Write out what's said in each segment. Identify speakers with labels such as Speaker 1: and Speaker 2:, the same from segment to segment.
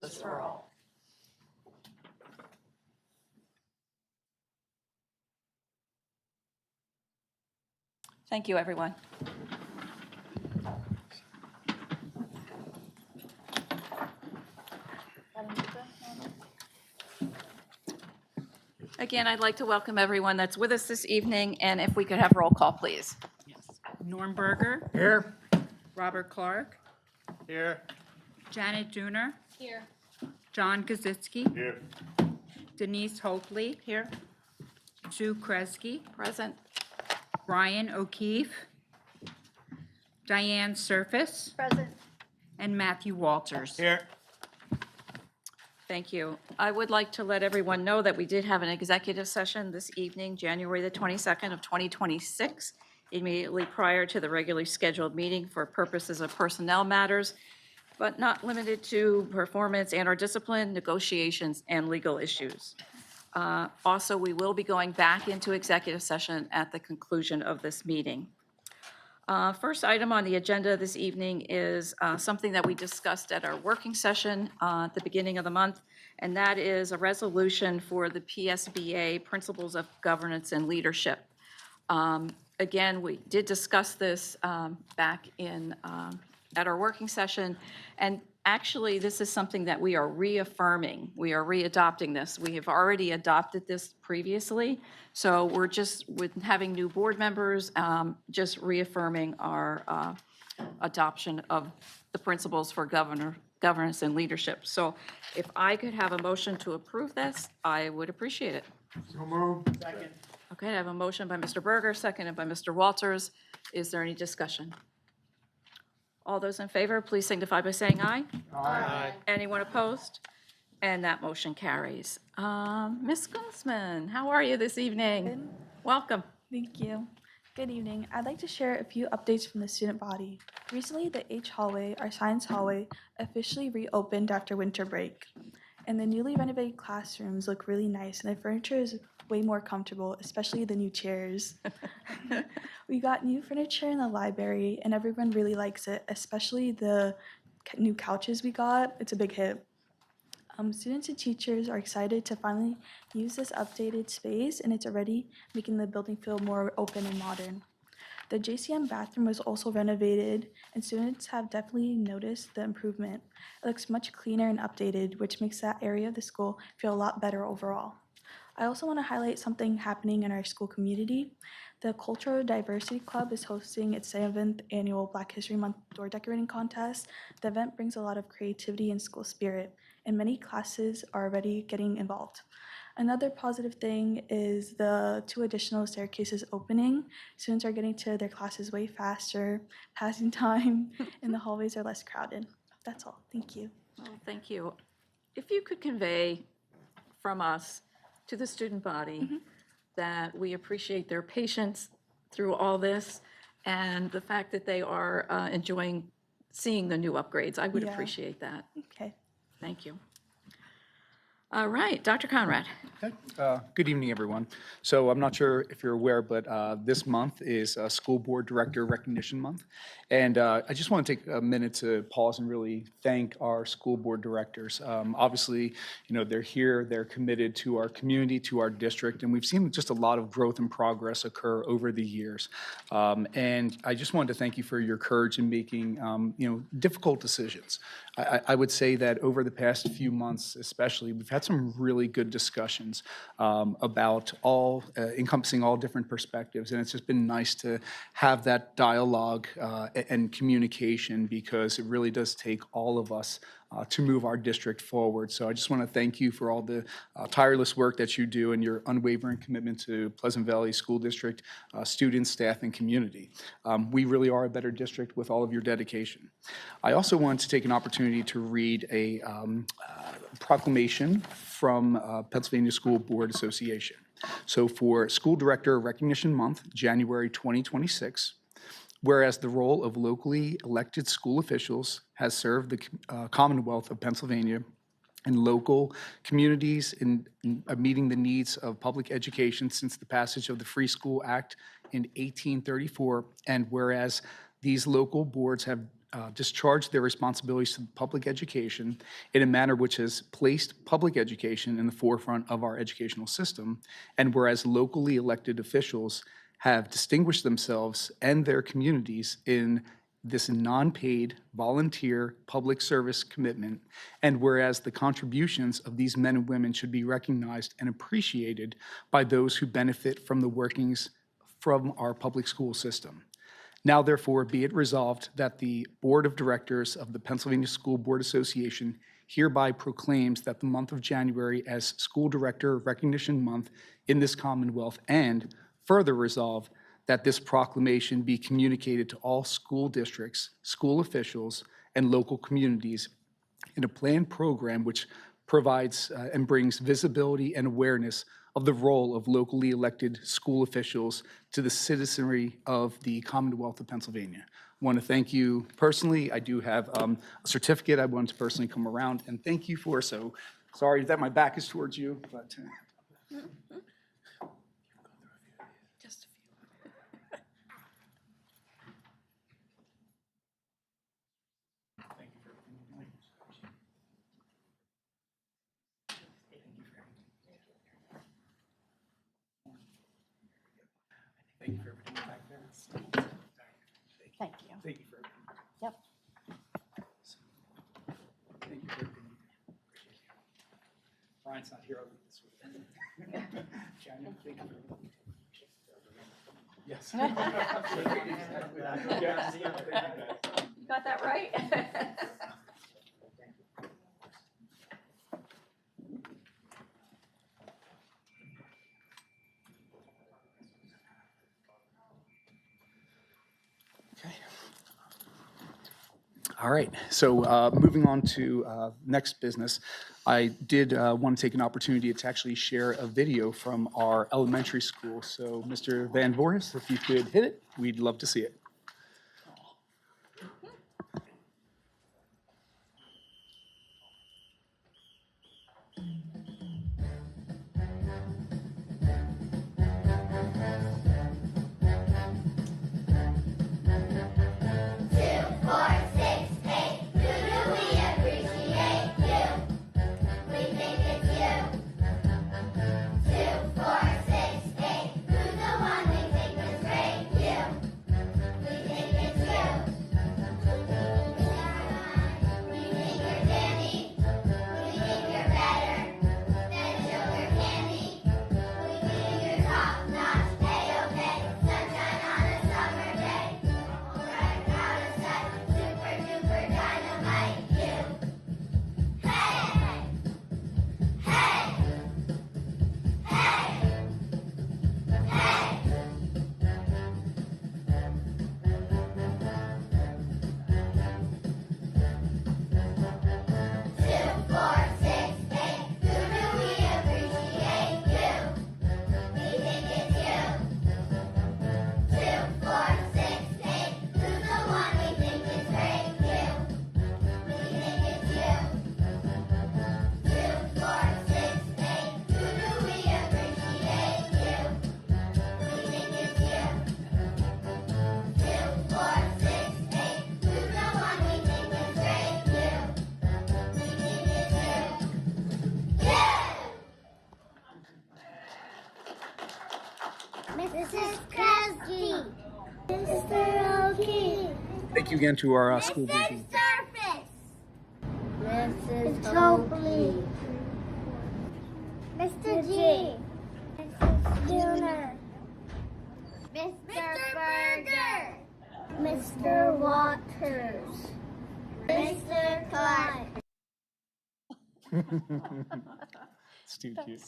Speaker 1: Justice for all. Thank you, everyone. Again, I'd like to welcome everyone that's with us this evening, and if we could have roll call, please.
Speaker 2: Yes. Norm Berger.
Speaker 3: Here.
Speaker 2: Robert Clark.
Speaker 3: Here.
Speaker 2: Janet Dooner.
Speaker 1: Here.
Speaker 2: John Gazitsky.
Speaker 3: Here.
Speaker 2: Denise Hopley.
Speaker 1: Here.
Speaker 2: Sue Kresge.
Speaker 1: Present.
Speaker 2: Ryan O'Keefe. Diane Surface.
Speaker 1: Present.
Speaker 2: And Matthew Walters.
Speaker 3: Here.
Speaker 1: Thank you. I would like to let everyone know that we did have an executive session this evening, January the 22nd of 2026, immediately prior to the regularly scheduled meeting for purposes of personnel matters, but not limited to performance and/or discipline, negotiations, and legal issues. Also, we will be going back into executive session at the conclusion of this meeting. First item on the agenda this evening is something that we discussed at our working session at the beginning of the month, and that is a resolution for the PSBA Principles of Governance and Leadership. Again, we did discuss this back in at our working session, and actually, this is something that we are reaffirming. We are readopting this. We have already adopted this previously, so we're just, with having new board members, just reaffirming our adoption of the principles for governance and leadership. So if I could have a motion to approve this, I would appreciate it.
Speaker 3: So moved. Second.
Speaker 1: Okay, I have a motion by Mr. Berger, seconded by Mr. Walters. Is there any discussion? All those in favor, please signify by saying aye.
Speaker 3: Aye.
Speaker 1: Anyone opposed? And that motion carries. Ms. Guzman, how are you this evening?
Speaker 4: Good.
Speaker 1: Welcome.
Speaker 4: Thank you. Good evening. I'd like to share a few updates from the student body. Recently, the H hallway, our science hallway, officially reopened after winter break. And the newly renovated classrooms look really nice, and the furniture is way more comfortable, especially the new chairs. We got new furniture in the library, and everyone really likes it, especially the new couches we got. It's a big hit. Students and teachers are excited to finally use this updated space, and it's already making the building feel more open and modern. The JCM bathroom was also renovated, and students have definitely noticed the improvement. It looks much cleaner and updated, which makes that area of the school feel a lot better overall. I also want to highlight something happening in our school community. The Cultural Diversity Club is hosting its 7th annual Black History Month door decorating contest. The event brings a lot of creativity and school spirit, and many classes are already getting involved. Another positive thing is the 2 additional staircases opening. Students are getting to their classes way faster, passing time, and the hallways are less crowded. That's all. Thank you.
Speaker 1: Well, thank you. If you could convey from us to the student body that we appreciate their patience through all this and the fact that they are enjoying seeing the new upgrades. I would
Speaker 4: Yeah.
Speaker 1: appreciate that.
Speaker 4: Okay.
Speaker 1: Thank you. All right, Dr. Conrad.
Speaker 5: Okay. Good evening, everyone. So I'm not sure if you're aware, but this month is School Board Director Recognition Month. And I just want to take a minute to pause and really thank our school board directors. Obviously, you know, they're here, they're committed to our community, to our district, and we've seen just a lot of growth and progress occur over the years. And I just wanted to thank you for your courage in making, you know, difficult decisions. I would say that over the past few months, especially, we've had some really good discussions about all, encompassing all different perspectives, and it's just been nice to have that dialogue and communication, because it really does take all of us to move our district forward. So I just want to thank you for all the tireless work that you do and your unwavering commitment to Pleasant Valley School District, students, staff, and community. We really are a better district with all of your dedication. I also want to take an opportunity to read a proclamation from Pennsylvania School Board Association. So for School Director Recognition Month, January 2026, whereas the role of locally elected school officials has served the Commonwealth of Pennsylvania and local communities in meeting the needs of public education since the passage of the Free School Act in 1834, and whereas these local boards have discharged their responsibilities to public education in a manner which has placed public education in the forefront of our educational system, and whereas locally elected officials have distinguished themselves and their communities in this non-paid volunteer public service commitment, and whereas the contributions of these men and women should be recognized and appreciated by those who benefit from the workings from our public school system. Now therefore be it resolved that the Board of Directors of the Pennsylvania School Board Association hereby proclaims that the month of January as School Director Recognition Month in this Commonwealth, and further resolve that this proclamation be communicated to all school districts, school officials, and local communities in a planned program which provides and brings visibility and awareness of the role of locally elected school officials to the citizenry of the Commonwealth of Pennsylvania. I want to thank you personally. I do have a certificate I wanted to personally come around and thank you for, so sorry that my back is towards you, but.
Speaker 1: Just a few.
Speaker 5: Thank you for everything back there.
Speaker 6: Thank you.
Speaker 5: Thank you for everything.
Speaker 6: Yep.
Speaker 5: Thank you for everything. Brian's not here, I'll leave this with him. Shannon, thank you for everything. Yes.
Speaker 6: You got that right?
Speaker 5: Okay. All right, so moving on to next business, I did want to take an opportunity to actually share a video from our elementary school. So Mr. Van Voorhis, if you could hit it, we'd love to see it.
Speaker 7: Mrs. Kresge. Mr. O'Keefe.
Speaker 5: Thank you again to our school board team.
Speaker 7: Surface. Mrs. Copley. Mr. G. Mrs. Spooner. Mr. Berger. Mr. Waters. Mr. Clark.
Speaker 5: It's too cute.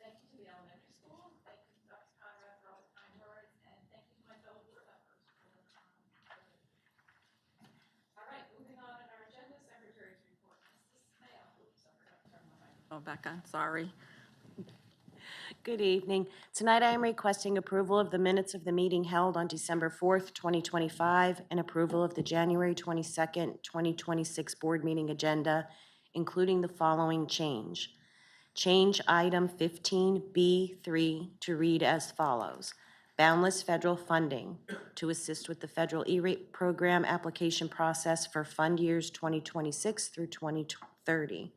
Speaker 1: Thank you to the elementary school. Thank you to Dr. Conrad for all the kind words, and thank you to my fellow board members for all right, moving on in our agenda, secretary's report. Mrs. Mayo. Oops, I forgot to turn my microphone back on. Sorry.
Speaker 6: Good evening. Tonight I am requesting approval of the minutes of the meeting held on December 4th, 2025, and approval of the January 22nd, 2026 board meeting agenda including the following change. Change item 15B3 to read as follows. Boundless federal funding to assist with the federal E-rate program application process for fund years 2026 through 2030.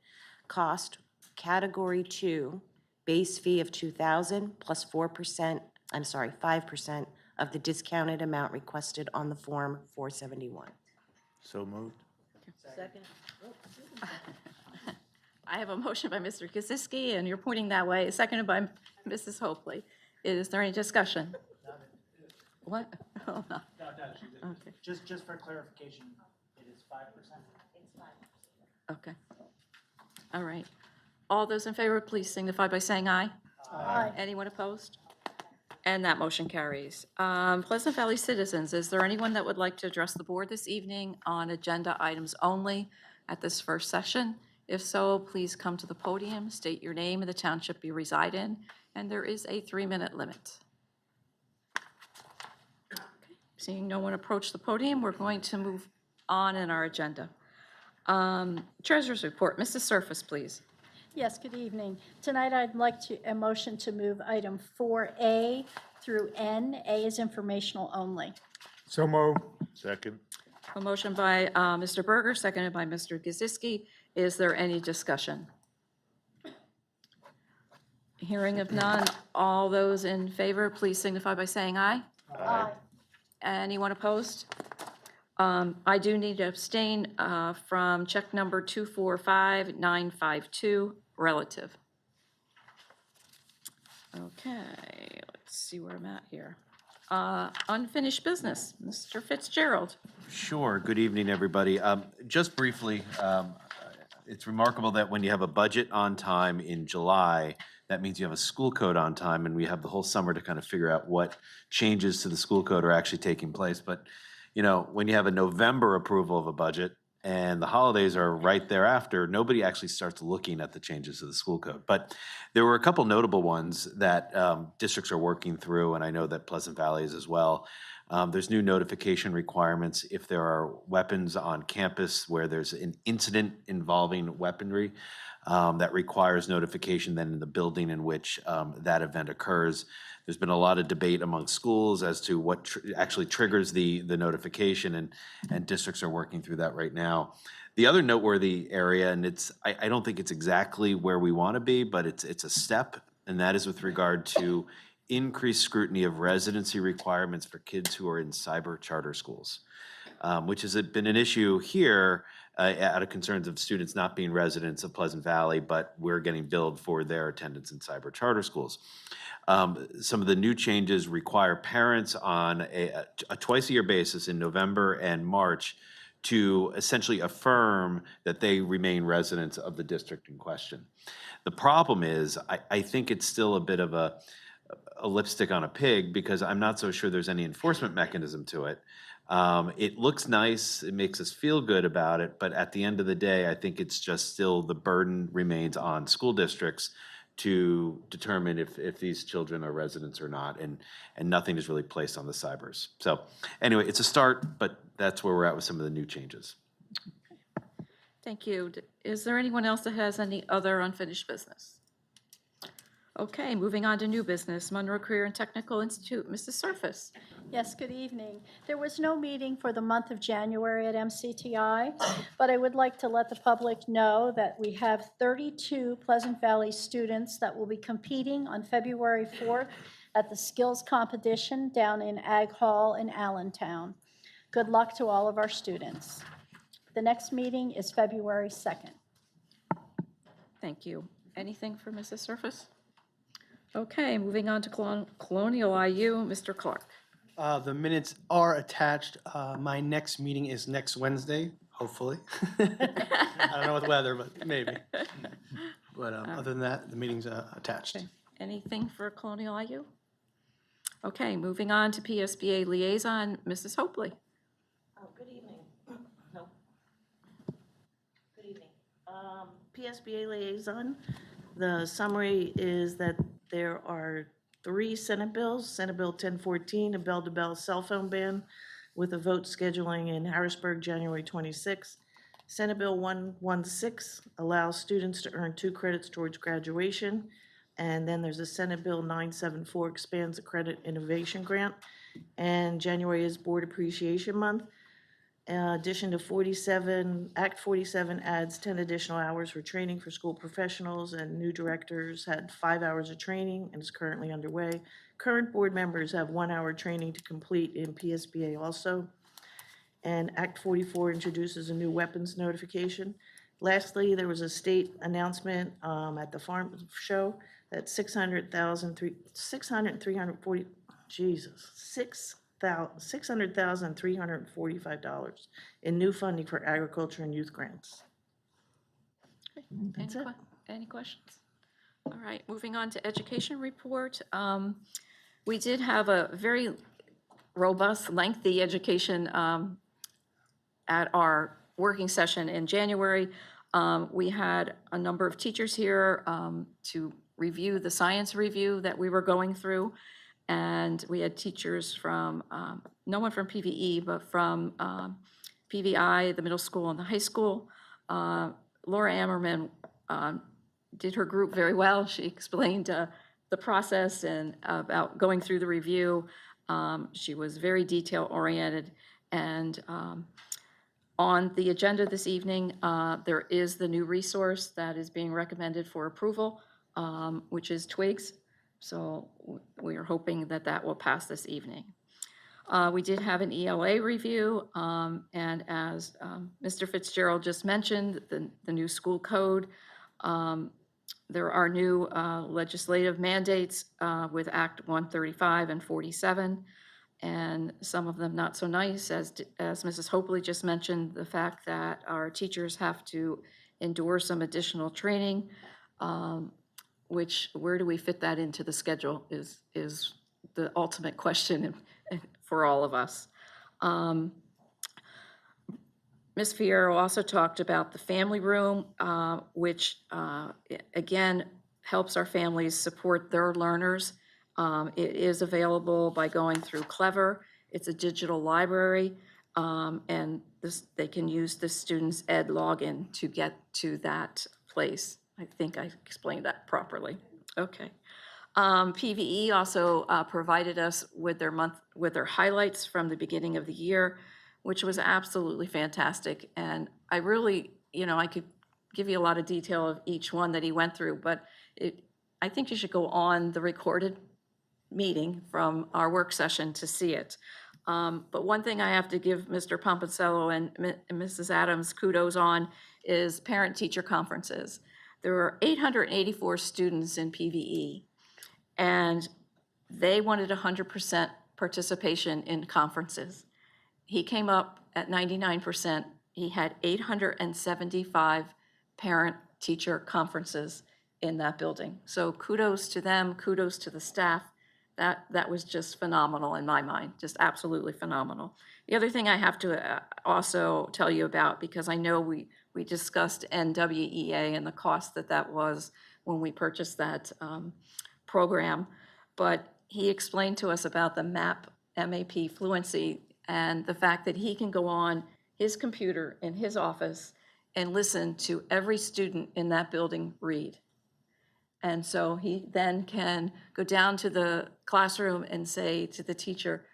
Speaker 6: Cost, Category 2, base fee of $2,000 plus 5% of the discounted amount requested on the Form 471.
Speaker 3: So moved.
Speaker 1: I have a motion by Mr. Kaczynski, and you're pointing that way, seconded by Mrs. Hopley. Is there any discussion? What? Oh, no. Okay.
Speaker 8: Just for clarification, it is 5%?
Speaker 1: Okay. All right. All those in favor, please signify by saying aye.
Speaker 7: Aye.
Speaker 1: Anyone opposed? And that motion carries. Pleasant Valley citizens, is there anyone that would like to address the board this evening on agenda items only at this first session? If so, please come to the podium, state your name and the township you reside in, and there is a 3-minute limit. Seeing no one approach the podium, we're going to move on in our agenda. Treasurer's report, Mrs. Surface, please.
Speaker 9: Yes, good evening. Tonight, I'd like a motion to move item 4A through N. A is informational only.
Speaker 3: So moved. Second.
Speaker 1: A motion by Mr. Berger, seconded by Mr. Kaczynski. Is there any discussion? Hearing of none, all those in favor, please signify by saying aye.
Speaker 7: Aye.
Speaker 1: Anyone opposed? I do need to abstain from check number 245952, relative. Okay, let's see where I'm at here. Unfinished business, Mr. Fitzgerald.
Speaker 10: Sure. Good evening, everybody. Just briefly, it's remarkable that when you have a budget on time in July, that means you have a school code on time, and we have the whole summer to kind of figure out what changes to the school code are actually taking place. But, you know, when you have a November approval of a budget and the holidays are right thereafter, nobody actually starts looking at the changes to the school code. But there were a couple notable ones that districts are working through, and I know that Pleasant Valley is as well. There's new notification requirements if there are weapons on campus where there's an incident involving weaponry that requires notification then in the building in which that event occurs. There's been a lot of debate among schools as to what actually triggers the notification, and districts are working through that right now. The other noteworthy area, and I don't think it's exactly where we want to be, but it's a step, and that is with regard to increased scrutiny of residency requirements for kids who are in cyber charter schools, which has been an issue here out of concerns of students not being residents of Pleasant Valley, but we're getting billed for their attendance in cyber charter schools. Some of the new changes require parents on a twice-a-year basis in November and March to essentially affirm that they remain residents of the district in question. The problem is, I think it's still a bit of a lipstick on a pig, because I'm not so sure there's any enforcement mechanism to it. It looks nice, it makes us feel good about it, but at the end of the day, I think it's just still the burden remains on school districts to determine if these children are residents or not, and nothing is really placed on the cybers. So anyway, it's a start, but that's where we're at with some of the new changes.
Speaker 1: Thank you. Is there anyone else that has any other unfinished business? Okay, moving on to new business, Monroe Career and Technical Institute, Mrs. Surface.
Speaker 9: Yes, good evening. There was no meeting for the month of January at MCTI, but I would like to let the public know that we have 32 Pleasant Valley students that will be competing on February 4th at the skills competition down in Ag Hall in Allentown. Good luck to all of our students. The next meeting is February 2nd.
Speaker 1: Thank you. Anything for Mrs. Surface? Okay, moving on to Colonial IU, Mr. Clark.
Speaker 8: The minutes are attached. My next meeting is next Wednesday, hopefully. I don't know with weather, but maybe. But other than that, the meeting's attached.
Speaker 1: Okay. Anything for Colonial IU? Okay, moving on to PSBA Liaison, Mrs. Hopley.
Speaker 11: Oh, good evening. No. Good evening. PSBA Liaison, the summary is that there are 3 Senate bills, Senate Bill 1014, a bell-to-bell cell phone ban with a vote scheduling in Harrisburg, January 26th, Senate Bill 116 allows students to earn 2 credits towards graduation. And then there's a Senate Bill 974 expands the Credit Innovation Grant. And January is Board Appreciation Month. In addition to 47, Act 47 adds 10 additional hours for training for school professionals, and new directors had 5 hours of training and is currently underway. Current board members have 1 hour training to complete in PSBA also. And Act 44 introduces a new weapons notification. Lastly, there was a state announcement at the farm show that 600,340, Jesus, $600,345 in new funding for agriculture and youth grants. That's it.
Speaker 1: Any questions? All right, moving on to education report. We did have a very robust, lengthy education at our working session in January. We had a number of teachers here to review the science review that we were going through. And we had teachers from, no one from PVE, but from PVI, the middle school and the high school. Laura Ammerman did her group very well. She explained the process and about going through the review. She was very detail-oriented. And on the agenda this evening, there is the new resource that is being recommended for approval, which is Twigs. So we are hoping that that will pass this evening. We did have an ELA review, and as Mr. Fitzgerald just mentioned, the new school code. There are new legislative mandates with Act 135 and 47, and some of them not so nice, as Mrs. Hopley just mentioned, the fact that our teachers have to endure some additional training, which, where do we fit that into the schedule is the ultimate question for all of us. Ms. Fierro also talked about the family room, which again helps our families support their learners. It is available by going through Clever. It's a digital library, and they can use the student's ed login to get to that place. I think I explained that properly. Okay. PVE also provided us with their highlights from the beginning of the year, which was absolutely fantastic. And I really, I could give you a lot of detail of each one that he went through, but I think you should go on the recorded meeting from our work session to see it. But one thing I have to give Mr. Pomponcello and Mrs. Adams kudos on is parent-teacher conferences. There were 884 students in PVE, and they wanted 100% participation in conferences. He came up at 99%. He had 875 parent-teacher conferences in that building. So kudos to them, kudos to the staff. That was just phenomenal in my mind, just absolutely phenomenal. The other thing I have to also tell you about, because I know we discussed NWEA and the cost that was when we purchased that program, but he explained to us about the MAP fluency and the fact that he can go on his computer in his office and listen to every student in that building read. And so he then can go down to the classroom and say to the teacher,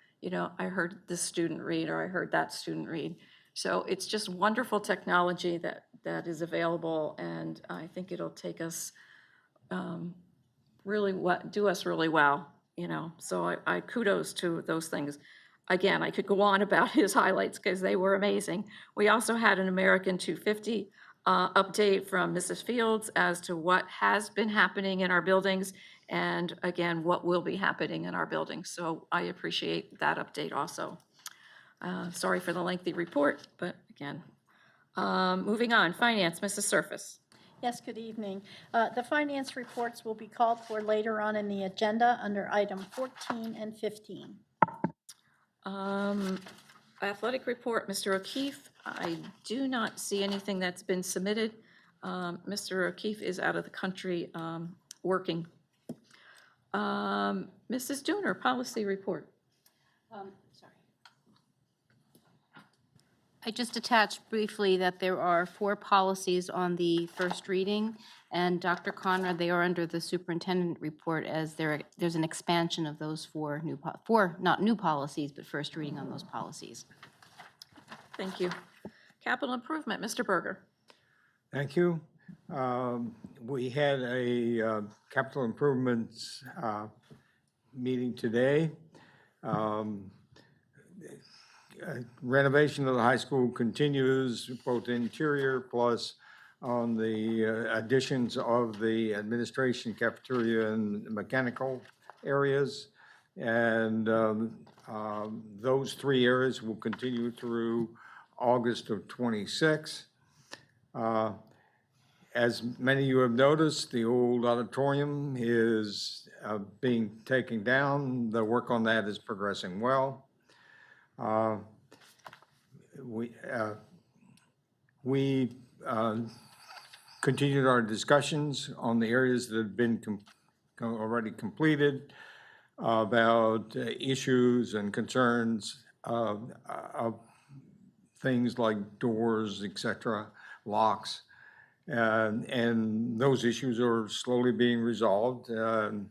Speaker 1: I heard this student read, or I heard that student read. So it's just wonderful technology that is available, and I think it'll take us do us really well, So I kudos to those things. Again, I could go on about his highlights because they were amazing. We also had an American 250 update from Mrs. Fields as to what has been happening in our buildings, and again, what will be happening in our buildings. So I appreciate that update also. Sorry for the lengthy report, but again. Moving on, finance, Mrs. Surface.
Speaker 9: Yes, good evening. The finance reports will be called for later on in the agenda under item 14 and 15.
Speaker 1: Athletic report, Mr. O'Keefe. I do not see anything that's been submitted. Mr. O'Keefe is out of the country working. Mrs. Dooner, policy report.
Speaker 2: Sorry.
Speaker 12: I just attached briefly that there are 4 policies on the first reading, and Dr. Conrad, they are under the superintendent report as there's an expansion of those 4 not new policies, but first reading on those policies.
Speaker 1: Thank you. Capital improvement, Mr. Berger.
Speaker 13: Thank you. We had a capital improvements meeting today. Renovation of the high school continues, both interior plus on the additions of the administration, cafeteria, and mechanical areas. And those 3 areas will continue through August of '26. As many of you have noticed, the old auditorium is being taken down. The work on that is progressing well. We continued our discussions on the areas that have been already completed about issues and concerns of things like doors, etc., locks. And those issues are slowly being resolved, and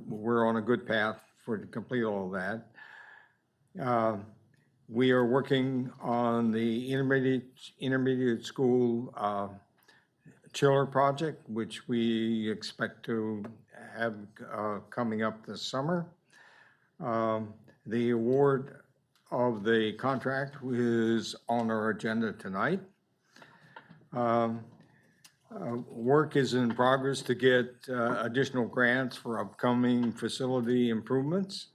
Speaker 13: we're on a good path to complete all of that. We are working on the intermediate school chiller project, which we expect to have coming up this summer. The award of the contract is on our agenda tonight. Work is in progress to get additional grants for upcoming facility improvements.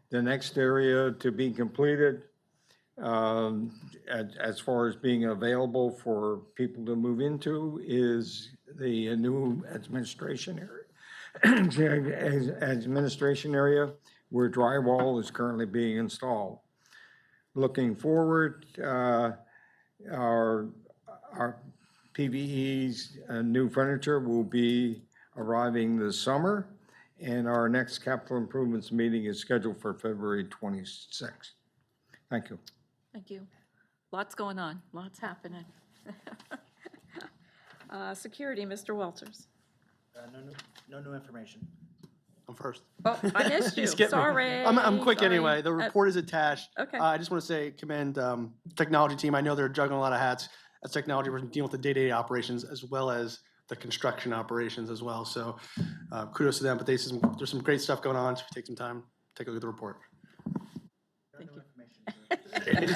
Speaker 13: The next area to be completed, as far as being available for people to move into, is the new administration area where drywall is currently being installed. Looking forward, our PVE's new furniture will be arriving this summer, and our next capital improvements meeting is scheduled for February 26th. Thank you.
Speaker 1: Thank you. Lots going on, lots happening. Security, Mr. Walters.
Speaker 14: No new information.
Speaker 8: I'm first.
Speaker 1: Oh, I missed you,
Speaker 8: skipped me.
Speaker 1: sorry.
Speaker 8: I'm quick
Speaker 1: Sorry.
Speaker 8: anyway. The report is attached.
Speaker 1: Okay.
Speaker 8: I just want to commend technology team. I know they're juggling a lot of hats as technology. We're dealing with the day-to-day operations as well as the construction operations as well. So kudos to them. But there's some great stuff going on. So if you take some time, take a look at the report.
Speaker 1: Thank you.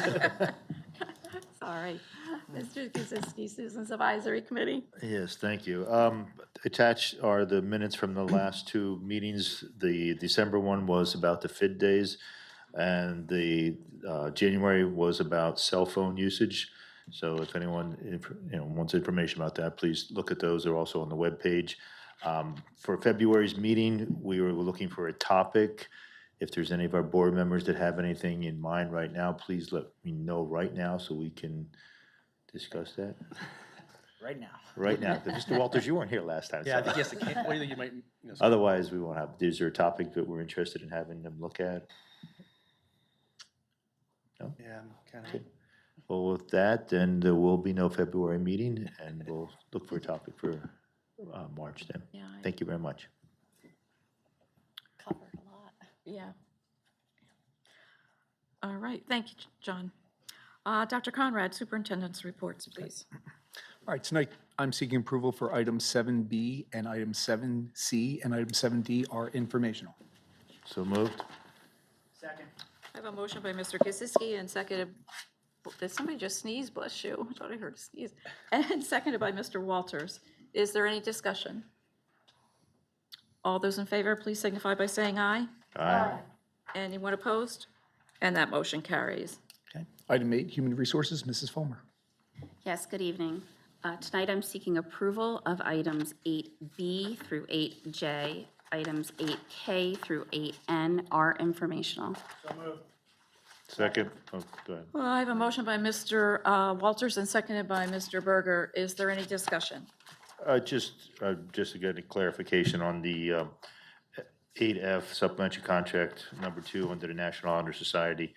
Speaker 1: Sorry. Mr. Kuzinski, Susan's Advisory Committee.
Speaker 3: Yes, thank you. Attached are the minutes from the last 2 meetings. The December one was about the FID days, and the January was about cell phone usage. So if anyone wants information about that, please look at those. They're also on the webpage. For February's meeting, we were looking for a topic. If there's any of our board members that have anything in mind right now, please let me know right now so we can discuss that.
Speaker 14: Right now.
Speaker 3: Right now. But Mr. Walters, you weren't here last time.
Speaker 8: Yeah, I
Speaker 3: so-
Speaker 8: think yes. What do you think you might?
Speaker 3: Otherwise, we won't have, is there a topic that we're interested in having them look at? No?
Speaker 8: Yeah, I'm kind of.
Speaker 3: Okay. Well, with that, then there will be no February meeting, and we'll look for a topic for March then.
Speaker 1: Yeah,
Speaker 3: Thank you very much.
Speaker 1: covered a lot. Yeah. All right, thank you, John. Dr. Conrad, Superintendent's reports, please.
Speaker 5: All right, tonight I'm seeking approval for item 7B, and item 7C and item 7D are informational.
Speaker 3: So moved?
Speaker 14: Second.
Speaker 1: I have a motion by Mr. Kuzinski and seconded, did somebody just sneeze? Bless you. I thought I heard a sneeze. And seconded by Mr. Walters. Is there any discussion? All those in favor, please signify by saying aye.
Speaker 3: Aye.
Speaker 1: Anyone opposed? And that motion carries.
Speaker 5: Okay. Item 8, Human Resources, Mrs. Fulmer.
Speaker 12: Yes, good evening. Tonight I'm seeking approval of items 8B through 8J. Items 8K through 8N are informational.
Speaker 14: So moved.
Speaker 3: Second? Oh, go ahead.
Speaker 1: Well, I have a motion by Mr. Walters and seconded by Mr. Berger. Is there any discussion?
Speaker 3: Just to get a clarification on the, 8F supplementary contract number 2 under the National Honor Society.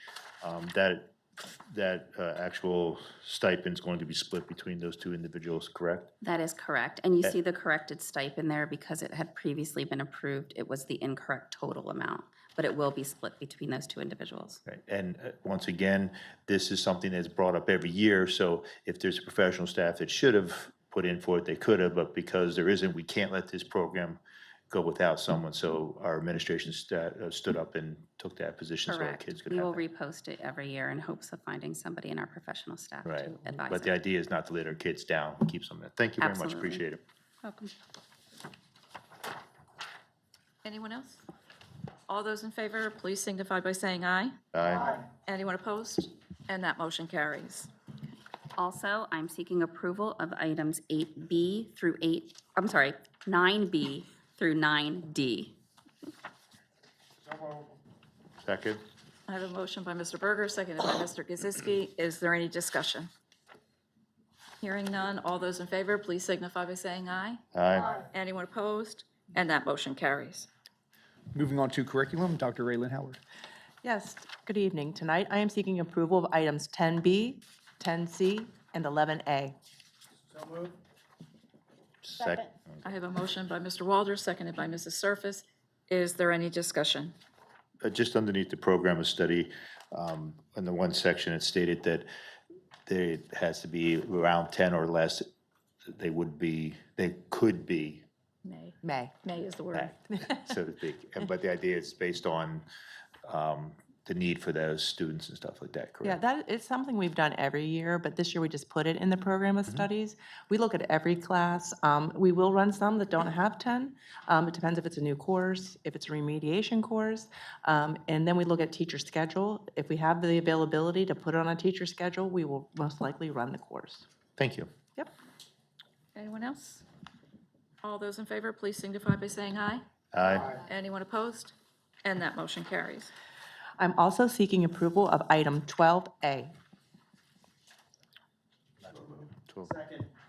Speaker 3: That actual stipend is going to be split between those two individuals, correct?
Speaker 15: That is correct. And you see the corrected stipend there because it had previously been approved. It was the incorrect total amount, but it will be split between those two individuals.
Speaker 3: Right. And once again, this is something that's brought up every year, so if there's a professional staff that should have put in for it, they could have, but because there isn't, we can't let this program go without someone, so our administration stood up and took that position so our
Speaker 15: Correct.
Speaker 3: kids could
Speaker 15: We
Speaker 3: have
Speaker 15: will
Speaker 3: that.
Speaker 15: repost it every year in hopes of finding somebody in our professional staff
Speaker 3: Right,
Speaker 15: to advise
Speaker 3: but the
Speaker 15: them.
Speaker 3: idea is not to let our kids down, keep some of that. Thank you very much,
Speaker 15: Absolutely.
Speaker 3: appreciate it.
Speaker 15: Welcome.
Speaker 1: Anyone else? All those in favor, please signify by saying aye.
Speaker 3: Aye.
Speaker 1: Anyone opposed? And that motion carries.
Speaker 15: Also, I'm seeking approval of items 8B through 9B through 9D.
Speaker 3: Second?
Speaker 1: I have a motion by Mr. Berger, seconded by Mr. Kaczynski. Is there any discussion? Hearing none, all those in favor, please signify by saying aye.
Speaker 3: Aye.
Speaker 1: Anyone opposed? And that motion carries.
Speaker 5: Moving on to curriculum, Dr. Raylan Howard.
Speaker 16: Yes, good evening. Tonight, I am seeking approval of items 10B, 10C, and 11A.
Speaker 3: Second.
Speaker 1: I have a motion by Mr. Walters, seconded by Mrs. Surface. Is there any discussion?
Speaker 3: Just underneath the program of study, in the one section, it stated that there has to be around 10 or less, they could be,
Speaker 16: May.
Speaker 1: May is the word.
Speaker 3: so to speak. But the idea is based on the need for those students and stuff like that,
Speaker 16: Yeah,
Speaker 3: correct?
Speaker 16: that is something we've done every year, but this year we just put it in the program of studies. We look at every class. We will run some that don't have 10. It depends if it's a new course, if it's a remediation course. And then we look at teacher schedule. If we have the availability to put it on a teacher schedule, we will most likely run the course.
Speaker 3: Thank you.
Speaker 16: Yep.
Speaker 1: Anyone else? All those in favor, please signify by saying aye.
Speaker 3: Aye.
Speaker 1: Anyone opposed? And that motion carries.
Speaker 16: I'm also seeking approval of item 12A.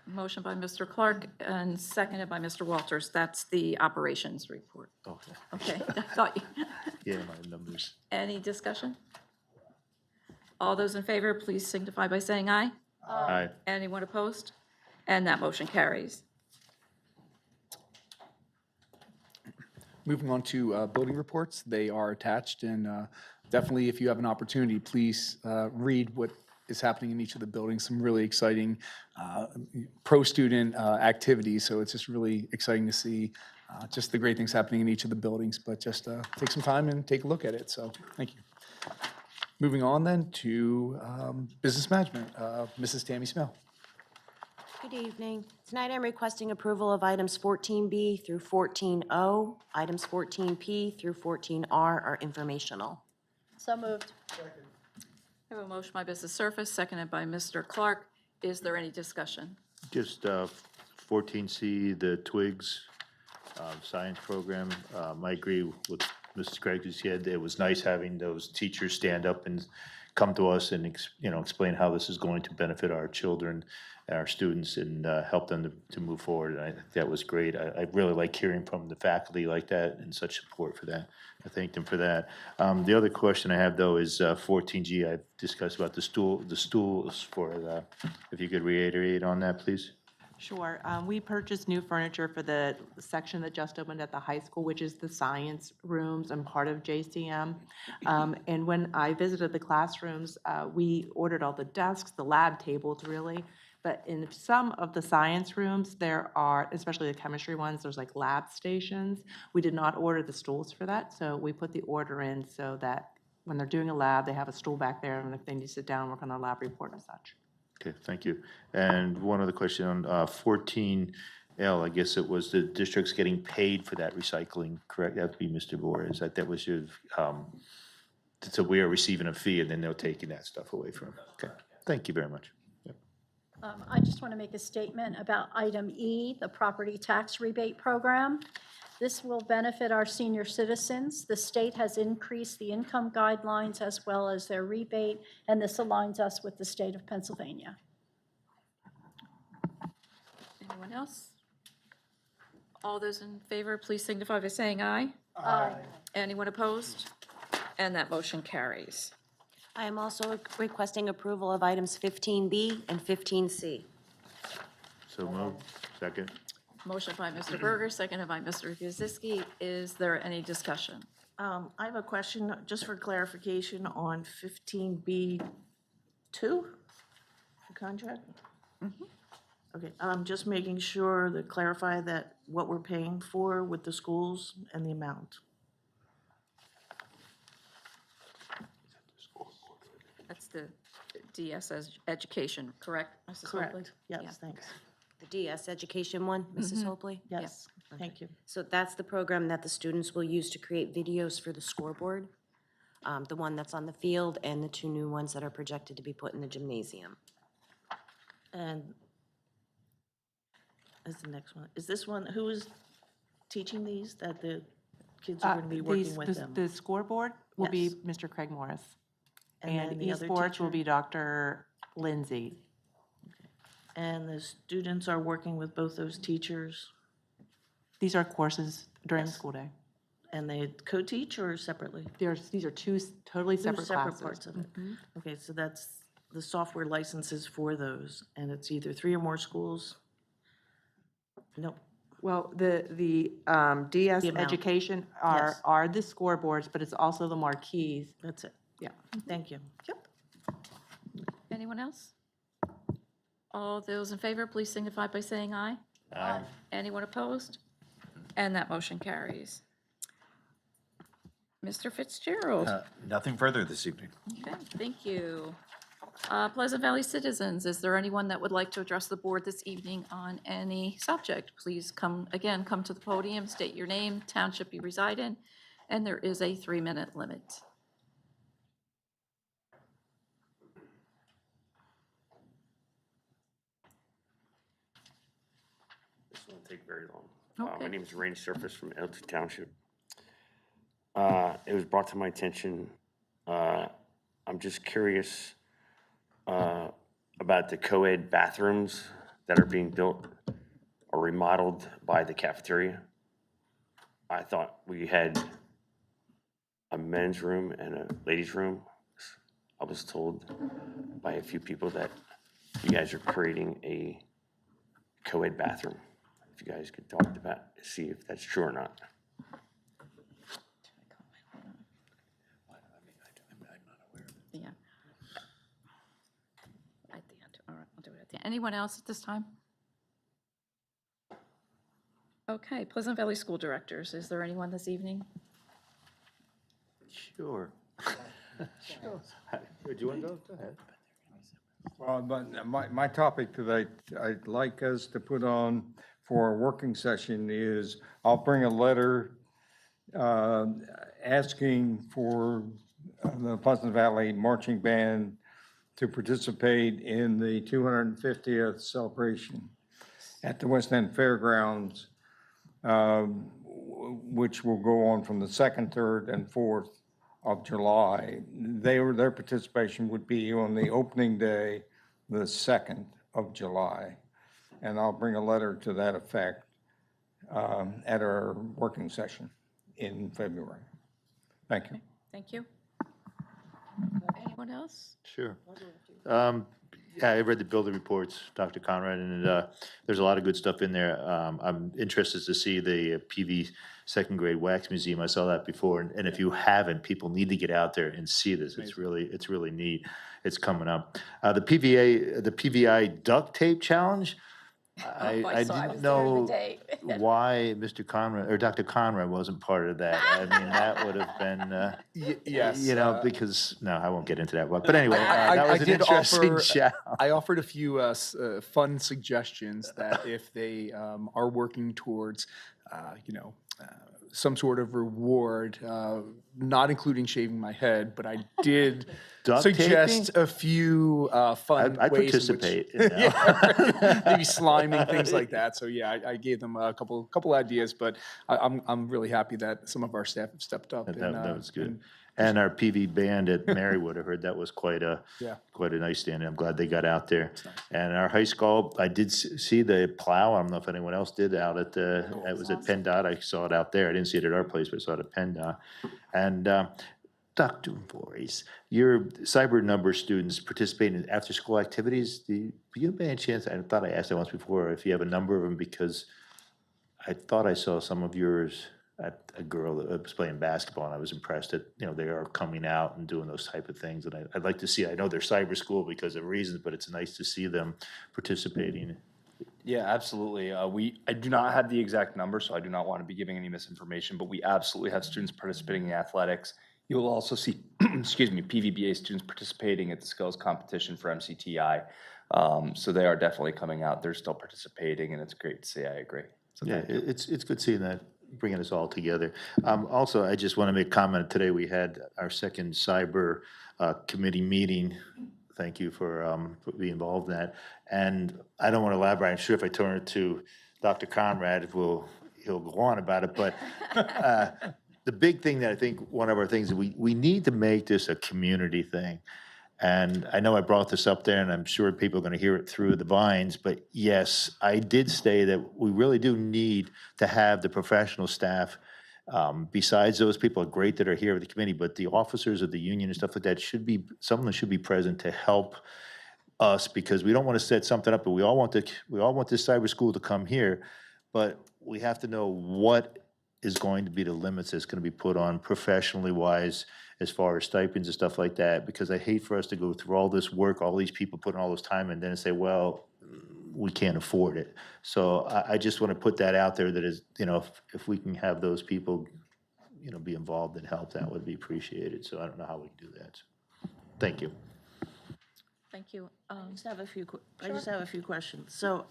Speaker 1: Motion by Mr. Clark and seconded by Mr. Walters. That's the operations report.
Speaker 3: Okay.
Speaker 1: Okay, I thought you,
Speaker 3: Yeah, my numbers.
Speaker 1: any discussion? All those in favor, please signify by saying aye.
Speaker 3: Aye.
Speaker 1: Anyone opposed? And that motion carries.
Speaker 5: Moving on to building reports, they are attached, and definitely if you have an opportunity, please read what is happening in each of the buildings, some really exciting pro-student activities, so it's just really exciting to see just the great things happening in each of the buildings, but just take some time and take a look at it, so thank you. Moving on then to business management, Mrs. Tammy Smell.
Speaker 6: Good evening. Tonight I'm requesting approval of items 14B through 14O. Items 14P through 14R are informational.
Speaker 9: So moved.
Speaker 1: I have a motion by Mrs. Surface, seconded by Mr. Clark. Is there any discussion?
Speaker 3: Just 14C, the Twigs science program. I agree with Mrs. Craig, who said it was nice having those teachers stand up and come to us and explain how this is going to benefit our children, our students, and help them to move forward. And I think that was great. I really like hearing from the faculty like that and such support for that. I thank them for that. The other question I have, though, is 14G. I've discussed about the stools for if you could reiterate on that, please.
Speaker 16: Sure. We purchased new furniture for the section that just opened at the high school, which is the science rooms and part of JCM. And when I visited the classrooms, we ordered all the desks, the lab tables, really. But in some of the science rooms, there are, especially the chemistry ones, there's like lab stations. We did not order the stools for that, so we put the order in so that when they're doing a lab, they have a stool back there, and if they need to sit down and work on their lab report and such.
Speaker 3: Okay, thank you. And one other question on 14L, I guess it was the district's getting paid for that recycling, correct? That would be Mr. Boer, that was your, so we are receiving a fee and then they're taking that stuff away from, okay. Thank you very much. Yep.
Speaker 9: I just want to make a statement about item E, the property tax rebate program. This will benefit our senior citizens. The state has increased the income guidelines as well as their rebate, and this aligns us with the state of Pennsylvania.
Speaker 1: Anyone else? All those in favor, please signify by saying aye.
Speaker 9: Aye.
Speaker 1: Anyone opposed? And that motion carries.
Speaker 6: I am also requesting approval of items 15B and 15C.
Speaker 3: So moved. Second.
Speaker 1: Motion by Mr. Berger, seconded by Mr. Guzicki. Is there any discussion?
Speaker 11: I have a question, just for clarification on 15B2, the contract? Okay, I'm just making sure to clarify that what we're paying for with the schools and the amount.
Speaker 1: That's the DS education, correct, Mrs. Hopley?
Speaker 11: Correct, yes, thanks.
Speaker 6: The DS education one, Mrs. Hopley?
Speaker 11: Yes, thank you.
Speaker 6: So that's the program that the students will use to create videos for the scoreboard, the one that's on the field and the 2 new ones that are projected to be put in the gymnasium.
Speaker 11: And is the next one, is this one, who is teaching these, that the kids are going to be working with them?
Speaker 16: The scoreboard will be
Speaker 11: Yes.
Speaker 16: Mr. Craig Morris.
Speaker 11: then
Speaker 16: And
Speaker 11: the other
Speaker 16: esports will
Speaker 11: teacher?
Speaker 16: be Dr. Lindsay.
Speaker 11: And the students are working with both those teachers,
Speaker 16: These are courses during the school day.
Speaker 11: and they co-teach or separately?
Speaker 16: These are two totally
Speaker 11: Two
Speaker 16: separate classes.
Speaker 11: parts of it. Okay, so that's the software licenses for those, and it's either 3 or more schools? Nope.
Speaker 16: Well, the DS
Speaker 11: The amount.
Speaker 16: education
Speaker 11: Yes.
Speaker 16: are the scoreboards, but it's also the marquees.
Speaker 11: That's it.
Speaker 16: Yeah.
Speaker 11: Thank you.
Speaker 1: Anyone else? All those in favor, please signify by saying aye.
Speaker 3: Aye.
Speaker 1: Anyone opposed? And that motion carries. Mr. Fitzgerald.
Speaker 10: Nothing further this evening.
Speaker 1: Okay, thank you. Pleasant Valley citizens, is there anyone that would like to address the board this evening on any subject? Please come to the podium, state your name, township you reside in, and there is a 3-minute limit.
Speaker 17: This won't take very long.
Speaker 1: Okay.
Speaker 17: My name is Randy Surface from Elton Township. It was brought to my attention, I'm just curious about the co-ed bathrooms that are being built or remodeled by the cafeteria. I thought we had a men's room and a ladies' room. I was told by a few people that you guys are creating a co-ed bathroom. If you guys could talk about, see if that's true or not.
Speaker 1: Yeah. At the end, all right, I'll do it at the end. Anyone else at this time? Okay, Pleasant Valley School Directors, is there anyone this evening?
Speaker 3: Sure. Sure. Do you want to go? Go ahead.
Speaker 13: Well, but my topic that I'd like us to put on for a working session is, I'll bring a letter asking for the Pleasant Valley Marching Band to participate in the 250th celebration at the West End Fairgrounds, which will go on from the 2nd, 3rd, and 4th of July. Their participation would be on the opening day, the 2nd of July. And I'll bring a letter to that effect at our working session in February. Thank you.
Speaker 1: Thank you. Anyone else?
Speaker 3: Sure. Yeah, I read the building reports, Dr. Conrad, and there's a lot of good stuff in there. I'm interested to see the PV second grade wax museum. I saw that before, and if you haven't, people need to get out there and see this. It's really neat. It's coming up. The PVI duct tape challenge. I didn't know why Mr. Conrad or Dr. Conrad wasn't part of that. I mean, that would have been,
Speaker 5: Yes.
Speaker 3: you know, because, no, I won't get into that one. But anyway, that was an
Speaker 5: did
Speaker 3: interesting
Speaker 5: offer-
Speaker 3: challenge.
Speaker 5: I offered a few fun suggestions that if they are working towards, some sort of reward, not including shaving my head, but I did
Speaker 3: Duct
Speaker 5: suggest
Speaker 3: taping?
Speaker 5: a few fun
Speaker 3: I'd
Speaker 5: ways in which-
Speaker 3: participate in that.
Speaker 5: Yeah, maybe sliming, things like that. So yeah, I gave them a couple ideas, but I'm really happy that some of our staff have stepped up.
Speaker 3: That was good. And our PV band at Marywood, I heard that was quite a nice stand. I'm glad they got out there. And our high school, I did see the plow. I don't know if anyone else did out at it was at PennDOT. I saw it out there. I didn't see it at our place, but I saw it at PennDOT. And Dr. Voorhees, your cyber number students participating in after-school activities, do you have any chance, I thought I asked that once before, if you have a number of them, because I thought I saw some of yours at a girl that was playing basketball, and I was impressed that, they are coming out and doing those type of things, and I'd like to see, I know they're cyber school because of reasons, but it's nice to see them participating.
Speaker 18: Yeah, absolutely. I do not have the exact number, so I do not want to be giving any misinformation, but we absolutely have students participating in athletics. You will also see, excuse me, PVBA students participating at the skills competition for MCTI. So they are definitely coming out. They're still participating, and it's great to see. I agree. So
Speaker 3: Yeah,
Speaker 18: thank you.
Speaker 3: it's good seeing that, bringing us all together. Also, I just want to make a comment, today we had our second cyber committee meeting. Thank you for being involved in that. And I don't want to elaborate, I'm sure if I turn it to Dr. Conrad, he'll go on about it, but the big thing that I think, one of our things, we need to make this a community thing. And I know I brought this up there, and I'm sure people are going to hear it through the vines, but yes, I did say that we really do need to have the professional staff. Besides those people are great that are here with the committee, but the officers of the union and stuff like that someone should be present to help us, because we don't want to set something up, but we all want this cyber school to come here, but we have to know what is going to be the limits that's going to be put on professionally wise as far as stipends and stuff like that, because I hate for us to go through all this work, all these people putting all this time, and then say, well, we can't afford it. So I just want to put that out there, that is, if we can have those people, be involved and help, that would be appreciated. So I don't know how we can do that. Thank you.
Speaker 1: Thank you.
Speaker 11: I just have a few questions. So,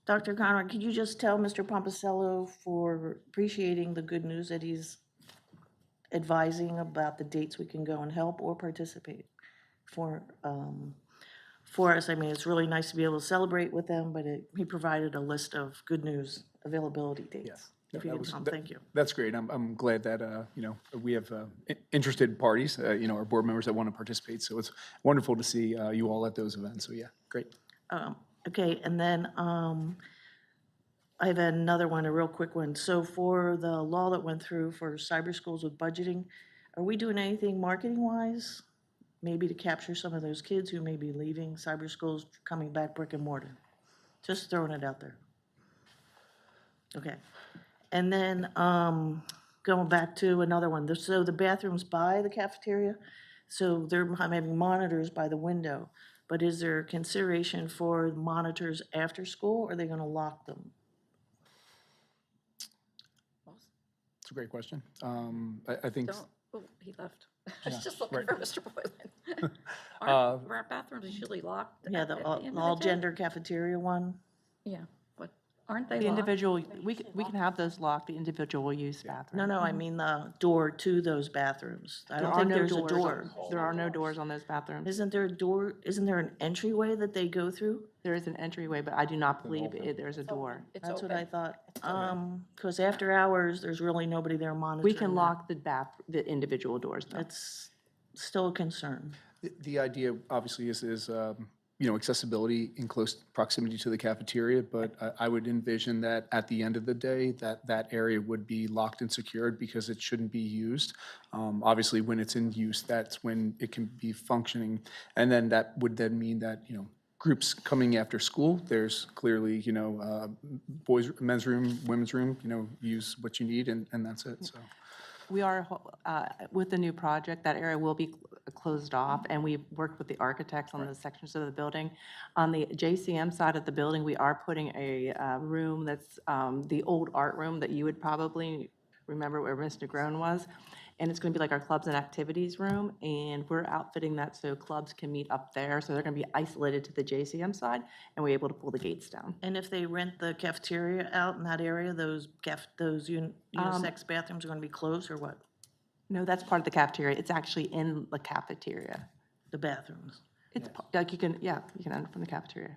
Speaker 11: Dr. Conrad, could you just tell Mr. Pomposello for appreciating the good news that he's advising about the dates we can go and help or participate for us? I mean, it's really nice to be able to celebrate with them, but he provided a list of good news availability dates. If you can tell him, thank you.
Speaker 5: That's great. I'm glad that, we have interested parties, our board members that want to participate. So it's wonderful to see you all at those events. So yeah, great.
Speaker 11: Okay, and then I have another one, a real quick one. So for the law that went through for cyber schools with budgeting, are we doing anything marketing-wise? Maybe to capture some of those kids who may be leaving cyber schools, coming back brick and mortar? Just throwing it out there. Okay. And then going back to another one. So the bathrooms by the cafeteria, so they're having monitors by the window. But is there consideration for monitors after school, or are they going to lock them?
Speaker 5: It's a great question. I think.
Speaker 1: Oh, he left. I was
Speaker 5: Yeah,
Speaker 1: just looking
Speaker 5: right.
Speaker 1: for Mr. Boylan. Aren't bathrooms usually locked?
Speaker 11: Yeah,
Speaker 1: at
Speaker 11: the
Speaker 1: the end of the day?
Speaker 11: all-gender cafeteria one?
Speaker 1: Yeah, but aren't they
Speaker 16: The
Speaker 1: locked?
Speaker 16: individual, we can have those locked, the individual use bathroom.
Speaker 11: No, I mean the door to those bathrooms. I
Speaker 16: There
Speaker 11: don't
Speaker 16: are
Speaker 11: think
Speaker 16: no
Speaker 11: there's a
Speaker 16: doors.
Speaker 11: door.
Speaker 16: There are no doors on those bathrooms.
Speaker 11: Isn't there a door, isn't there an entryway that they go through?
Speaker 16: There is an entryway, but I do not believe there's a door.
Speaker 11: That's what I thought. Because after hours, there's really nobody there monitoring.
Speaker 16: We can
Speaker 11: that.
Speaker 16: lock the individual doors, though.
Speaker 11: It's still a concern.
Speaker 5: The idea obviously is accessibility in close proximity to the cafeteria, but I would envision that at the end of the day, that area would be locked and secured because it shouldn't be used. Obviously, when it's in use, that's when it can be functioning. And then that would then mean that, groups coming after school, there's clearly, boys, men's room, women's room, use what you need and that's it, so.
Speaker 16: We are, with the new project, that area will be closed off, and we've worked with the architects on those sections of the building. On the JCM side of the building, we are putting a room that's the old art room that you would probably remember where Ms. Negron was. And it's going to be like our clubs and activities room, and we're outfitting that so clubs can meet up there. So they're going to be isolated to the JCM side, and we're able to pull the gates down.
Speaker 11: And if they rent the cafeteria out in that area, those unisex bathrooms are going to be closed or what?
Speaker 16: No, that's part of the cafeteria. It's actually in the cafeteria.
Speaker 11: The bathrooms?
Speaker 16: It's, like, you can enter from the cafeteria.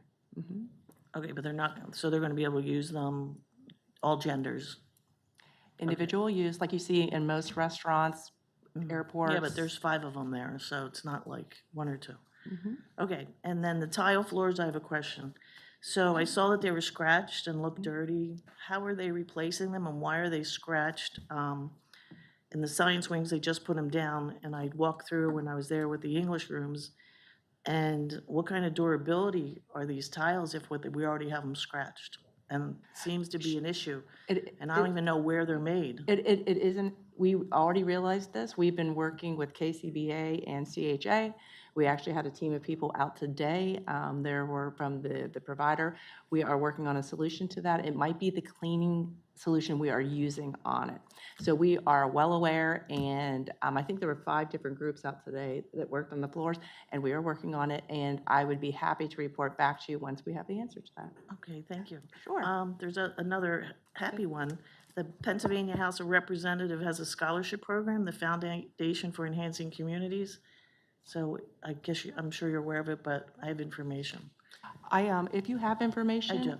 Speaker 11: Okay, but they're not, so they're gonna be able to use them, all genders?
Speaker 16: Individual use, like you see in most restaurants, airports.
Speaker 11: Yeah, but there's 5 of them there, so it's not like 1 or 2.
Speaker 16: Mhm.
Speaker 11: Okay, and then the tile floors, I have a question. So I saw that they were scratched and looked dirty. How are they replacing them and why are they scratched? In the science wings, they just put them down and I walked through when I was there with the English rooms. And what kind of durability are these tiles if we already have them scratched? And it seems to be an issue. And I don't even know where they're made.
Speaker 16: It isn't, we already realized this. We've been working with KCBA and CHA. We actually had a team of people out today. There were from the provider. We are working on a solution to that. It might be the cleaning solution we are using on it. So we are well aware, and I think there were 5 different groups out today that worked on the floors, and we are working on it, and I would be happy to report back to you once we have the answer to that.
Speaker 11: Okay, thank you.
Speaker 16: Sure.
Speaker 11: There's another happy one. The Pennsylvania House of Representative has a scholarship program, the Foundation for Enhancing Communities. So I guess I'm sure you're aware of it, but I have information.
Speaker 16: If you have information,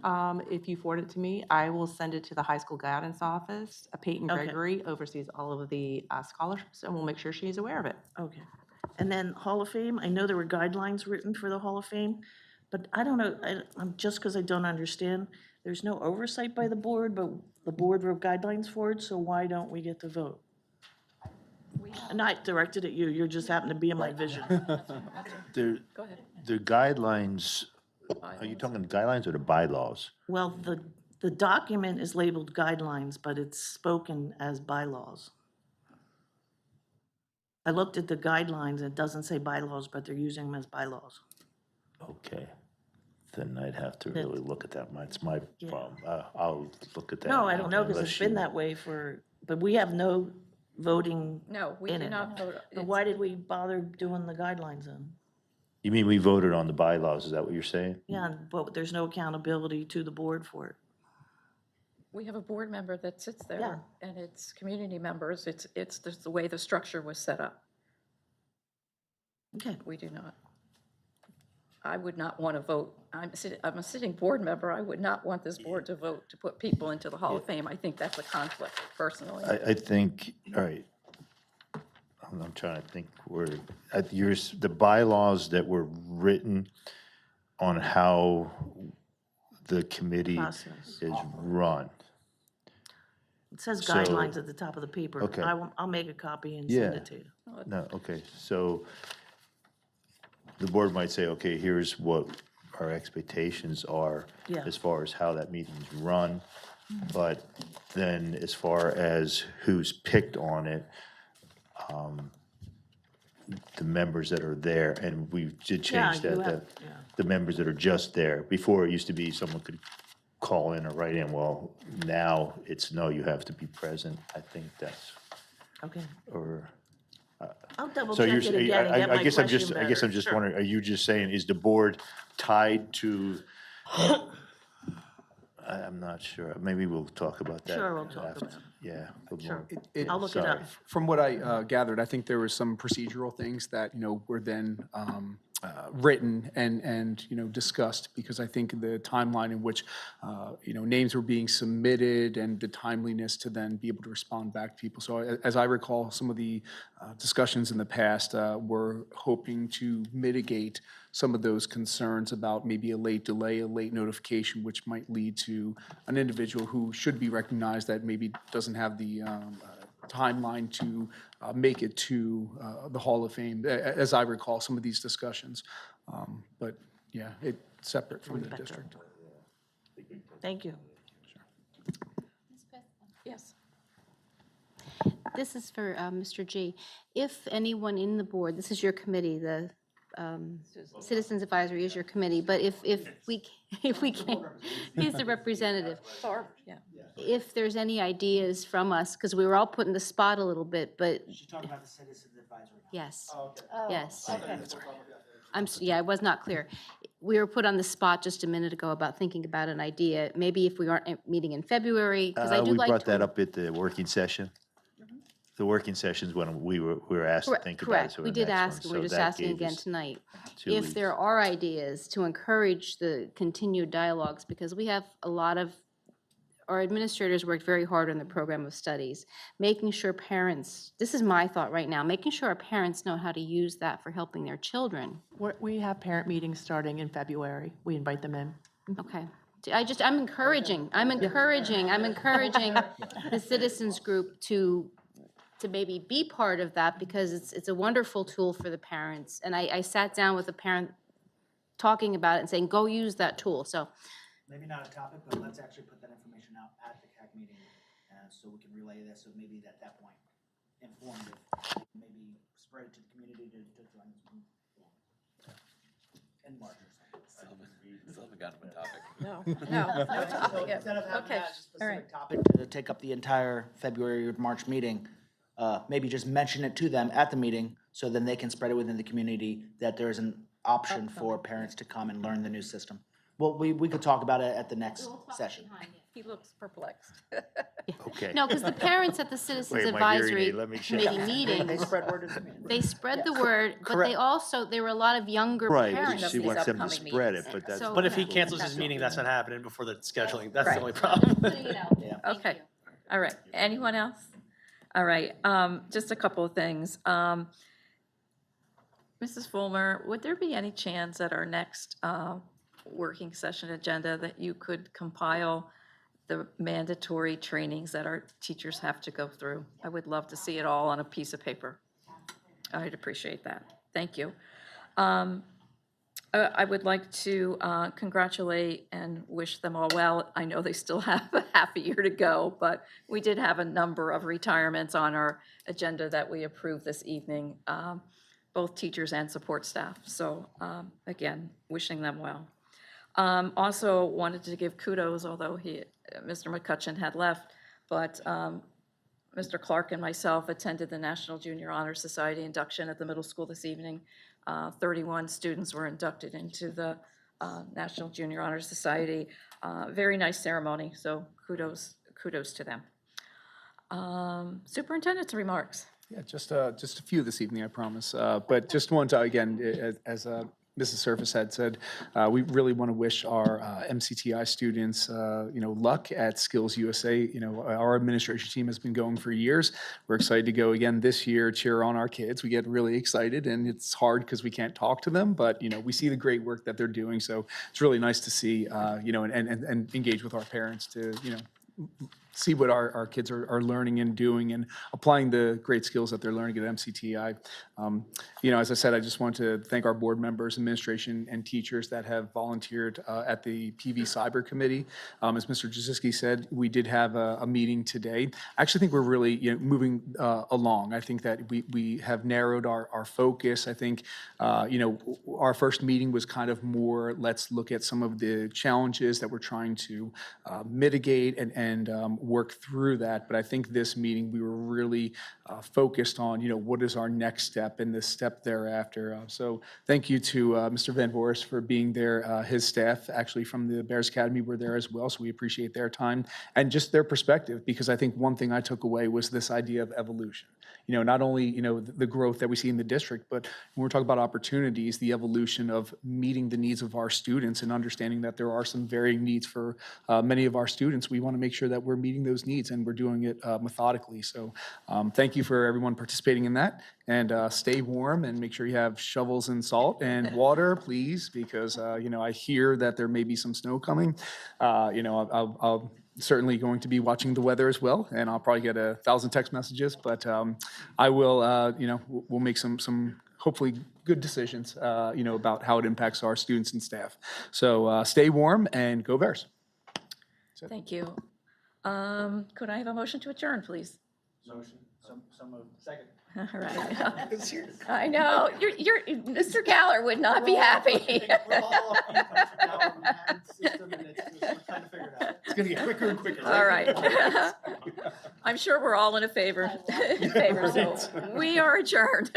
Speaker 16: if you forward it to me, I will send it to the high school guidance office. Peyton
Speaker 11: Okay.
Speaker 16: Gregory oversees all of the scholarships, and we'll make sure she's aware of it.
Speaker 11: Okay. And then Hall of Fame, I know there were guidelines written for the Hall of Fame, but I don't know, I'm just because I don't understand, there's no oversight by the board, but the board wrote guidelines for it, so why don't we get to vote? Not directed at you, you just happen to be in my vision.
Speaker 3: The,
Speaker 1: Go ahead.
Speaker 3: the guidelines, are you talking guidelines or the bylaws?
Speaker 11: Well, the document is labeled guidelines, but it's spoken as bylaws. I looked at the guidelines, it doesn't say bylaws, but they're using them as bylaws.
Speaker 3: Okay, then I'd have to
Speaker 11: That-
Speaker 3: really look at that. It's my
Speaker 11: Yeah.
Speaker 3: problem. I'll look at that.
Speaker 11: No, I don't know, because
Speaker 3: unless
Speaker 11: it's been
Speaker 3: you-
Speaker 11: that way but we have no voting
Speaker 1: No, we
Speaker 11: in
Speaker 1: do
Speaker 11: it.
Speaker 1: not vote.
Speaker 11: But why did we bother doing the guidelines then?
Speaker 3: You mean we voted on the bylaws, is that what you're saying?
Speaker 11: Yeah, but there's no accountability to the board for it.
Speaker 1: We have a board member that sits
Speaker 11: Yeah.
Speaker 1: there, and it's community members. It's just the way the structure was set up.
Speaker 11: Okay.
Speaker 1: We do not. I would not want to vote. I'm a sitting board member. I would not want this board to vote to put people into the Hall of Fame. I think that's a conflict personally.
Speaker 3: I think, all right, I'm trying to think the bylaws that were written on how the committee
Speaker 11: Process.
Speaker 3: is run.
Speaker 11: It says
Speaker 3: So-
Speaker 11: guidelines at the top of the paper.
Speaker 3: Okay.
Speaker 11: I'll make a copy and send
Speaker 3: Yeah.
Speaker 11: it to you.
Speaker 3: No, okay, so the board might say, okay, here's what our expectations are
Speaker 11: Yeah.
Speaker 3: as far as how that meeting's run. But then as far as who's picked on it, the members that are there, and we did
Speaker 11: Yeah,
Speaker 3: change
Speaker 11: you
Speaker 3: that,
Speaker 11: have- yeah.
Speaker 3: the members that are just there. Before, it used to be someone could call in or write in. Well, now it's no, you have to be present. I think that's,
Speaker 11: Okay.
Speaker 3: or.
Speaker 11: I'll double
Speaker 3: So
Speaker 11: check
Speaker 3: you're,
Speaker 11: it again and get my
Speaker 3: I guess I'm
Speaker 11: question
Speaker 3: just, I guess
Speaker 11: better.
Speaker 3: I'm just
Speaker 11: Sure.
Speaker 3: wondering, are you just saying, is the board tied to? I'm not sure. Maybe we'll talk about that.
Speaker 11: Sure, we'll talk
Speaker 3: after.
Speaker 11: about it.
Speaker 3: Yeah. a little
Speaker 11: Sure.
Speaker 3: more.
Speaker 11: I'll look it up.
Speaker 3: Sorry.
Speaker 5: From what I gathered, I think there were some procedural things that, were then written and, discussed, because I think the timeline in which, names were being submitted and the timeliness to then be able to respond back to people. So as I recall, some of the discussions in the past were hoping to mitigate some of those concerns about maybe a late delay, a late notification, which might lead to an individual who should be recognized that maybe doesn't have the timeline to make it to the Hall of Fame, as I recall some of these discussions. But yeah, it's separate from the district.
Speaker 11: Thank you.
Speaker 1: Yes.
Speaker 12: This is for Mr. G. If anyone in the board, this is your committee, the Citizens Advisory is your committee, but if we can, he's the representative.
Speaker 1: Yeah.
Speaker 12: If there's any ideas from us, because we were all put in the spot a little bit, but
Speaker 14: She's talking about the Citizens Advisory.
Speaker 12: yes,
Speaker 9: Oh,
Speaker 12: yes.
Speaker 9: okay.
Speaker 12: Yeah, I was not clear. We were put on the spot just a minute ago about thinking about an idea. Maybe if we aren't meeting in February, because I do
Speaker 3: We
Speaker 12: like.
Speaker 3: brought that up at the working session. the working sessions when we were asked to think about it.
Speaker 12: Correct.
Speaker 3: so
Speaker 12: We
Speaker 3: the
Speaker 12: did
Speaker 3: next one.
Speaker 12: ask, and
Speaker 3: So
Speaker 12: we're just
Speaker 3: that
Speaker 12: asking
Speaker 3: gave
Speaker 12: again
Speaker 3: us
Speaker 12: tonight.
Speaker 3: 2
Speaker 12: If
Speaker 3: weeks.
Speaker 12: there are ideas to encourage the continued dialogues, because we have a lot of, our administrators worked very hard on the program of studies, making sure parents, this is my thought right now, making sure our parents know how to use that for helping their children.
Speaker 16: We have parent meetings starting in February. We invite them in.
Speaker 12: Okay. I'm encouraging the citizens group to maybe be part of that, because it's a wonderful tool for the parents. And I sat down with a parent talking about it and saying, go use that tool. So
Speaker 14: Maybe not a topic, but let's actually put that information out at the CAC meeting, so we can relay this, so maybe at that point, informative, maybe spread it to the community to join this group. In March or something.
Speaker 10: Still haven't gotten to a topic.
Speaker 1: No topic
Speaker 14: So
Speaker 1: yet.
Speaker 14: instead of having
Speaker 1: Okay,
Speaker 14: that
Speaker 1: all right.
Speaker 14: specific topic to take up the entire February or March meeting, maybe just mention it to them at the meeting, so then they can spread it within the community, that there's an option for parents to come and learn the new system. Well, we could talk about it at the next session.
Speaker 1: He looks perplexed.
Speaker 3: Okay.
Speaker 12: no, because the parents at the Citizens
Speaker 3: Wait, my hearing
Speaker 12: Advisory
Speaker 3: aid, let me check.
Speaker 12: Committee meetings,
Speaker 14: They spread word to the community.
Speaker 12: they spread the word, but
Speaker 14: Correct.
Speaker 12: they also, there were a lot of younger
Speaker 3: Right,
Speaker 12: parents.
Speaker 3: but she
Speaker 1: these
Speaker 3: wants them to
Speaker 1: upcoming
Speaker 3: spread it,
Speaker 1: meetings.
Speaker 3: but that's.
Speaker 12: So-
Speaker 8: But if he cancels his meeting, that's not happening before the scheduling. That's
Speaker 1: Right.
Speaker 8: the only problem.
Speaker 12: Putting it out there.
Speaker 8: Yeah.
Speaker 12: Thank
Speaker 1: Okay,
Speaker 12: you.
Speaker 1: all right. Anyone else? All right, just a couple of things. Mrs. Fulmer, would there be any chance at our next working session agenda that you could compile the mandatory trainings that our teachers have to go through? I would love to see it all on a piece of paper. I'd appreciate that. Thank you. I would like to congratulate and wish them all well. I know they still have a half a year to go, but we did have a number of retirements on our agenda that we approved this evening, both teachers and support staff. So again, wishing them well. Also wanted to give kudos, although Mr. McCutcheon had left, but Mr. Clark and myself attended the National Junior Honor Society induction at the middle school this evening. 31 students were inducted into the National Junior Honor Society. Very nice ceremony, so kudos to them. Superintendent's remarks.
Speaker 5: Yeah, just a few this evening, I promise. But just want to, again, as Mrs. Surface had said, we really want to wish our MCTI students, luck at Skills USA. Our administration team has been going for years. We're excited to go again this year, cheer on our kids. We get really excited, and it's hard because we can't talk to them, but, we see the great work that they're doing. So it's really nice to see, and engage with our parents to, see what our kids are learning and doing and applying the great skills that they're learning at MCTI. As I said, I just want to thank our board members, administration, and teachers that have volunteered at the PV Cyber Committee. As Mr. Jasinski said, we did have a meeting today. I actually think we're really moving along. I think that we have narrowed our focus. I think, our first meeting was kind of more, let's look at some of the challenges that we're trying to mitigate and work through that. But I think this meeting, we were really focused on, what is our next step and the step thereafter. So thank you to Mr. Van Boris for being there. His staff, actually from the Bears Academy, were there as well. So we appreciate their time and just their perspective, because I think one thing I took away was this idea of evolution. Not only, the growth that we see in the district, but when we're talking about opportunities, the evolution of meeting the needs of our students and understanding that there are some varying needs for many of our students. We want to make sure that we're meeting those needs and we're doing it methodically. So thank you for everyone participating in that, and stay warm and make sure you have shovels and salt and water, please, because, I hear that there may be some snow coming. I'll certainly going to be watching the weather as well, and I'll probably get 1,000 text messages, but I will, we'll make some hopefully good decisions, about how it impacts our students and staff. So stay warm and go Bears.
Speaker 1: Thank you. Could I have a motion to adjourn, please?
Speaker 14: Motion, some of, second.
Speaker 1: All right. I know, Mr. Galler would not be happy.
Speaker 14: We're all system, and it's just, we're trying to figure it out. It's gonna get quicker and quicker.
Speaker 1: All right. I'm sure we're all in favor, so we are adjourned.